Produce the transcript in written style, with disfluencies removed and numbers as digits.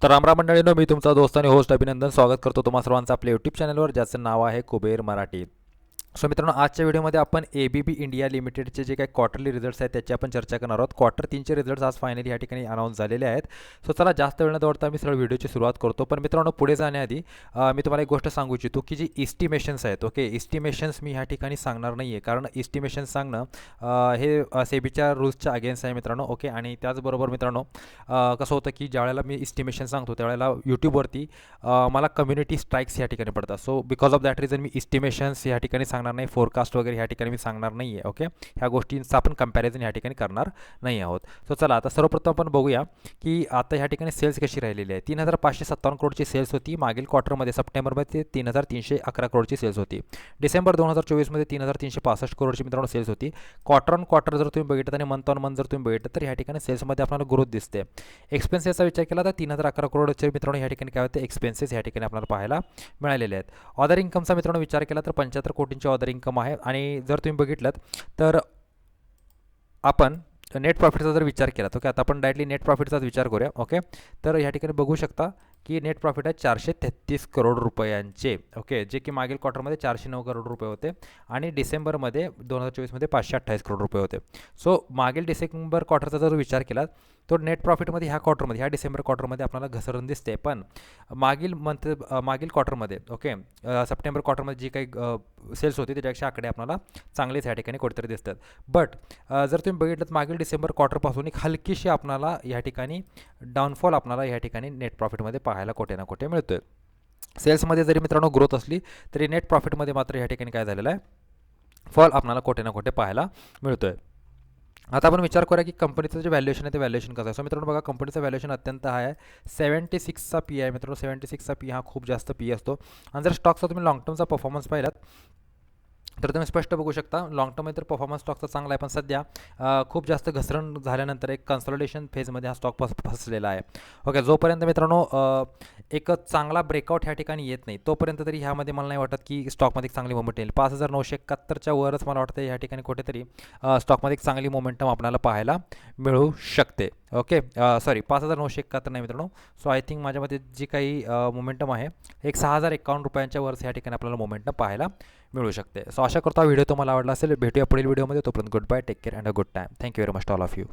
तर रामराम मंडळींनो, मी तुमचा दोस्त आणि होस्ट अभिनंदन स्वागत करतो तुम्हा सर्वांचं आपल्या यूट्यूब चॅनलवर, ज्याचं नाव आहे कुबेर मराठी. सो मित्रांनो, आजच्या व्हिडिओमध्ये आपण ABB इंडिया लिमिटेडचे जे काही क्वार्टरली रिझल्ट्स आहेत त्याची आपण चर्चा करणार आहोत. क्वार्टर 3चे रिझल्ट्स आज फायनली या ठिकाणी अनाऊन्स झालेले आहेत. सो चला जास्त वेळ न दौडता मी सरळ व्हिडिओची सुरुवात करतो. पण मित्रांनो, पुढे जाण्याआधी मी तुम्हाला एक गोष्ट सांगू इच्छितो की जी इस्टिमेशन्स आहेत, ओके, इस्टिमेशन्स मी ह्या ठिकाणी सांगणार नाही आहे, कारण इस्टिमेशन्स सांगणं हे सेबीच्या रूल्सच्या अगेन्स्ट आहे मित्रांनो, ओके. आणि त्याचबरोबर मित्रांनो, कसं होतं की ज्यावेळेला मी इस्टिमेशन सांगतो त्यावेळेला यूट्यूबवरती मला कम्युनिटी स्ट्राईक्स या ठिकाणी पडतात. So because of that reason मी इस्टिमेशन्स या ठिकाणी सांगणार नाही, फोरकास्ट वगैरे ह्या ठिकाणी मी सांगणार नाही आहे, ओके. ह्या गोष्टींचा आपण कंपॅरिझन या ठिकाणी करणार नाही आहोत. सो चला आता सर्वप्रथम आपण बघूया की आता ह्या ठिकाणी सेल्स कशी राहिलेली आहे. 3,557 करोडची सेल्स होती मागील क्वार्टरमध्ये. सप्टेंबरमध्ये 3,311 करोडची सेल्स होती. डिसेंबर 2024मध्ये 3,365 करोडची मित्रांनो सेल्स होती. क्वार्टर ऑन क्वार्टर जर तुम्ही बघितलं आणि मंथ ऑन मंथ जर तुम्ही बघितलं तर ह्या ठिकाणी सेल्समध्ये आपल्याला ग्रोथ दिसते. एक्सपेन्सेसचा विचार केला तर 3,011 करोडचे मित्रांनो ह्या ठिकाणी काय होते, एक्सपेन्सेस ह्या ठिकाणी आपल्याला पाहायला मिळालेले आहेत. ऑदर इन्कमचा मित्रांनो विचार केला तर 75 कोटींची ऑदर इन्कम आहे. आणि जर तुम्ही बघितलं तर आपण नेट प्रॉफिटचा जर विचार केला तर आता आपण डायरेक्टली नेट प्रॉफिटचाच विचार करूया, ओके. तर या ठिकाणी बघू शकता की नेट प्रॉफिट आहे 433 करोड रुपयांचे, ओके, जे की मागील क्वार्टरमध्ये 409 करोड रुपये होते आणि डिसेंबरमध्ये 2024मध्ये 528 करोड रुपये होते. सो मागील डिसेंबर क्वार्टरचा जर विचार केला तो नेट प्रॉफिटमध्ये ह्या डिसेंबर क्वार्टरमध्ये आपल्याला घसरण दिसते. पण मागील क्वार्टरमध्ये, ओके, सप्टेंबर क्वार्टरमध्ये जी काही सेल्स होती त्याच्यापेक्षा आकडे आपल्याला चांगलेच ह्या ठिकाणी कुठेतरी दिसतात. बट जर तुम्ही बघितलं तर मागील डिसेंबर क्वार्टरपासून एक हलकीशी आपल्याला या ठिकाणी डाऊनफॉल आपल्याला या ठिकाणी नेट प्रॉफिटमध्ये पाहायला कुठे ना कुठे मिळतोय. सेल्समध्ये जरी मित्रांनो ग्रोथ असली तरी नेट प्रॉफिटमध्ये मात्र या ठिकाणी काय झालेलं आहे, फॉल आपल्याला कुठे ना कुठे पाहायला मिळतोय. आता आपण विचार करूया की कंपनीचं जे व्हॅल्युएशन आहे ते व्हॅल्युएशन कसं आहे. सो मित्रांनो बघा, कंपनीचं व्हॅल्युएशन अत्यंत हाय आहे. 76चा पी आहे मित्रांनो. 76चा पी हा खूप जास्त पी असतो. आणि जर स्टॉकचा तुम्ही लॉंग टर्मचा परफॉर्मन्स पाहिलात तर तुम्ही स्पष्ट बघू शकता, लॉंग टर्ममध्ये तर परफॉर्मन्स स्टॉकचा चांगला आहे. पण सध्या खूप जास्त घसरण झाल्यानंतर एक कन्सॉलिडेशन फेजमध्ये हा स्टॉक फसलेला आहे, ओके. जोपर्यंत मित्रांनो एक चांगला ब्रेकआउट ह्या ठिकाणी येत नाही तोपर्यंत तरी ह्यामध्ये मला नाही वाटत की स्टॉकमध्ये एक चांगली मोमेंट येईल. 5,971च्या वरच मला वाटतं ह्या ठिकाणी कुठेतरी स्टॉकमध्ये एक चांगली मोमेंटम आपल्याला पाहायला मिळू शकते, ओके. सॉरी, 5,971 नाही मित्रांनो. सो आय थिंक माझ्यामध्ये जी काही मोमेंटम आहे एक 6,051 रुपयांच्या वरच ह्या ठिकाणी आपल्याला मोमेंटम पाहायला मिळू शकते. सो आशा करतो हा व्हिडिओ तुम्हाला आवडला असेल. भेटूया पुढील व्हिडिओमध्ये. तोपर्यंत goodbye, take care and a good time. Thank you very much all of you.